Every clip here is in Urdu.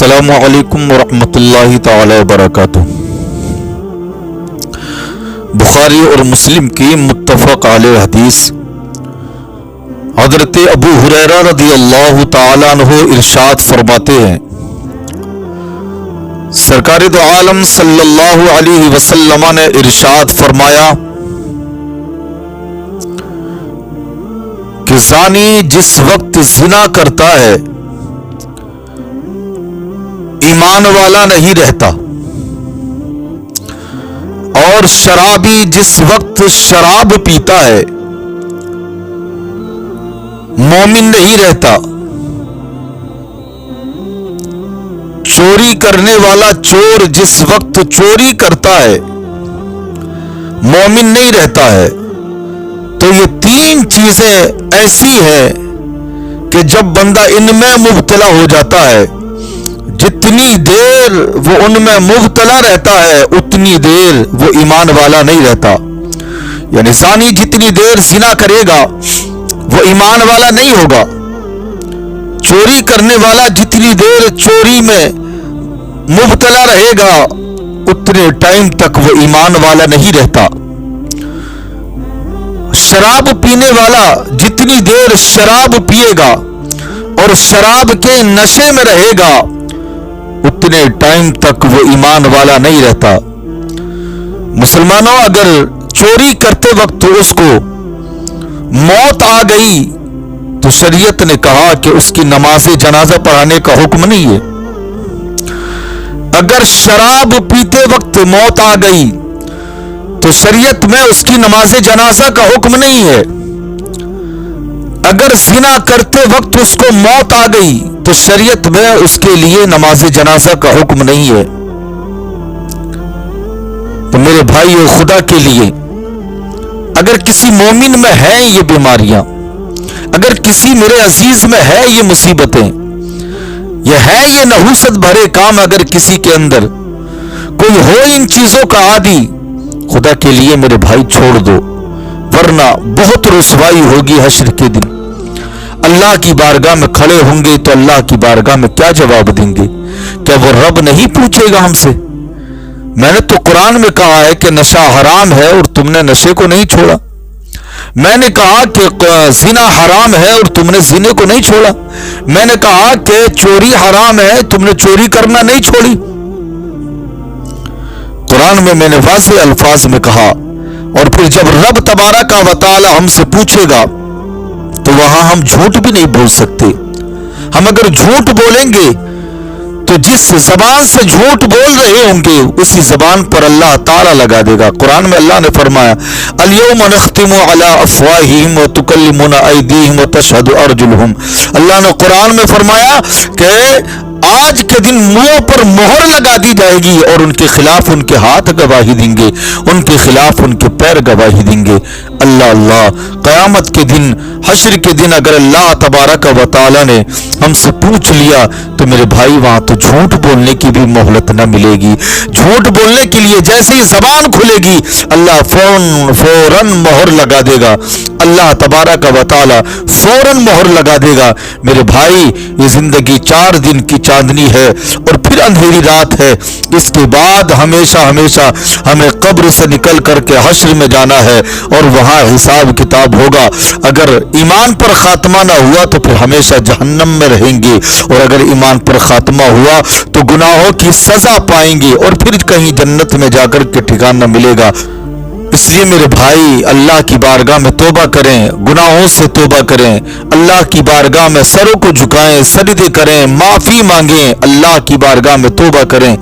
السلام علیکم ورحمۃ اللہ تعالی وبرکاتہ۔ بخاری اور مسلم کی متفق علیہ حدیث، حضرت ابو ہریرہ رضی اللہ تعالی عنہ ارشاد فرماتے ہیں، سرکار دو عالم صلی اللہ علیہ وسلم نے ارشاد فرمایا کہ زانی جس وقت زنا کرتا ہے ایمان والا نہیں رہتا، اور شرابی جس وقت شراب پیتا ہے مومن نہیں رہتا، چوری کرنے والا چور جس وقت چوری کرتا ہے مومن نہیں رہتا ہے۔ تو یہ تین چیزیں ایسی ہیں کہ جب بندہ ان میں مبتلا ہو جاتا ہے، جتنی دیر وہ ان میں مبتلا رہتا ہے اتنی دیر وہ ایمان والا نہیں رہتا۔ یعنی زانی جتنی دیر زنا کرے گا وہ ایمان والا نہیں ہوگا، چوری کرنے والا جتنی دیر چوری میں مبتلا رہے گا اتنے ٹائم تک وہ ایمان والا نہیں رہتا، شراب پینے والا جتنی دیر شراب پیے گا اور شراب کے نشے میں رہے گا اتنے ٹائم تک وہ ایمان والا نہیں رہتا۔ مسلمانوں، اگر چوری کرتے وقت اس کو موت آ گئی تو شریعت نے کہا کہ اس کی نماز جنازہ پڑھانے کا حکم نہیں ہے۔ اگر شراب پیتے وقت موت آ گئی تو شریعت میں اس کی نماز جنازہ کا حکم نہیں ہے۔ اگر زنا کرتے وقت اس کو موت آ گئی تو شریعت میں اس کے لیے نماز جنازہ کا حکم نہیں ہے۔ تو میرے بھائیو، خدا کے لیے اگر کسی مومن میں ہے یہ بیماریاں، اگر کسی میرے عزیز میں ہے یہ مصیبتیں، یہ ہے یہ نحوست بھرے کام، اگر کسی کے اندر کوئی ہو ان چیزوں کا عادی، خدا کے لیے میرے بھائی چھوڑ دو، ورنہ بہت رسوائی ہوگی حشر کے دن۔ اللہ کی بارگاہ میں کھڑے ہوں گے تو اللہ کی بارگاہ میں کیا جواب دیں گے؟ کیا وہ رب نہیں پوچھے گا ہم سے؟ میں نے تو قرآن میں کہا ہے کہ نشہ حرام ہے اور تم نے نشے کو نہیں چھوڑا، میں نے کہا کہ زنا حرام ہے اور تم نے زنے کو نہیں چھوڑا، میں نے کہا کہ چوری حرام ہے تم نے چوری کرنا نہیں چھوڑی۔ قرآن میں نے واضح الفاظ میں کہا، اور پھر جب رب تبارک و تعالی ہم سے پوچھے گا تو وہاں ہم جھوٹ بھی نہیں بول سکتے۔ ہم اگر جھوٹ بولیں گے تو جس زبان سے جھوٹ بول رہے ہوں گے اسی زبان پر اللہ تعالیٰ لگا دے گا۔ قرآن میں اللہ نے فرمایا، اليوم نختم علی افواہہم وتکلمنا ایدیہم وتشہد ارجلہم۔ اللہ نے قرآن میں فرمایا کہ آج کے دن منہ پر مہر لگا دی جائے گی اور ان کے خلاف ان کے ہاتھ گواہی دیں گے، ان کے خلاف ان کے پیر گواہی دیں گے۔ اللہ اللہ، قیامت کے دن، حشر کے دن اگر اللہ تبارک و تعالی نے ہم سے پوچھ لیا تو میرے بھائی وہاں تو جھوٹ بولنے کی بھی مہلت نہ ملے گی۔ جھوٹ بولنے کے لیے جیسے ہی زبان کھلے گی اللہ فوراً مہر لگا دے گا، اللہ تبارک و تعالی فوراً مہر لگا دے گا۔ میرے بھائی، یہ زندگی 4 دن کی چاندنی ہے اور پھر اندھیری رات ہے، اس کے بعد ہمیشہ ہمیشہ ہمیں قبر سے نکل کر کے حشر میں جانا ہے اور وہاں حساب کتاب ہوگا۔ اگر ایمان پر خاتمہ نہ ہوا تو پھر ہمیشہ جہنم میں رہیں گے، اور اگر ایمان پر خاتمہ ہوا تو گناہوں کی سزا پائیں گے اور پھر کہیں جنت میں جا کر کے ٹھکانہ ملے گا۔ اس لیے میرے بھائی، اللہ کی بارگاہ میں توبہ کریں، گناہوں سے توبہ کریں، اللہ کی بارگاہ میں سروں کو جھکائیں، سجدے کریں، معافی مانگیں، اللہ کی بارگاہ میں توبہ کریں،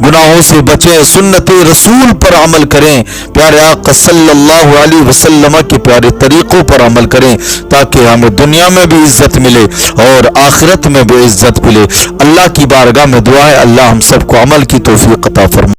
گناہوں سے بچیں، سنت رسول پر عمل کریں، پیارے آقا صلی اللہ علیہ وسلم کے پیارے طریقوں پر عمل کریں تاکہ ہمیں دنیا میں بھی عزت ملے اور آخرت میں بھی عزت ملے۔ اللہ کی بارگاہ میں دعا ہے اللہ ہم سب کو عمل کی توفیق عطا فرمائے۔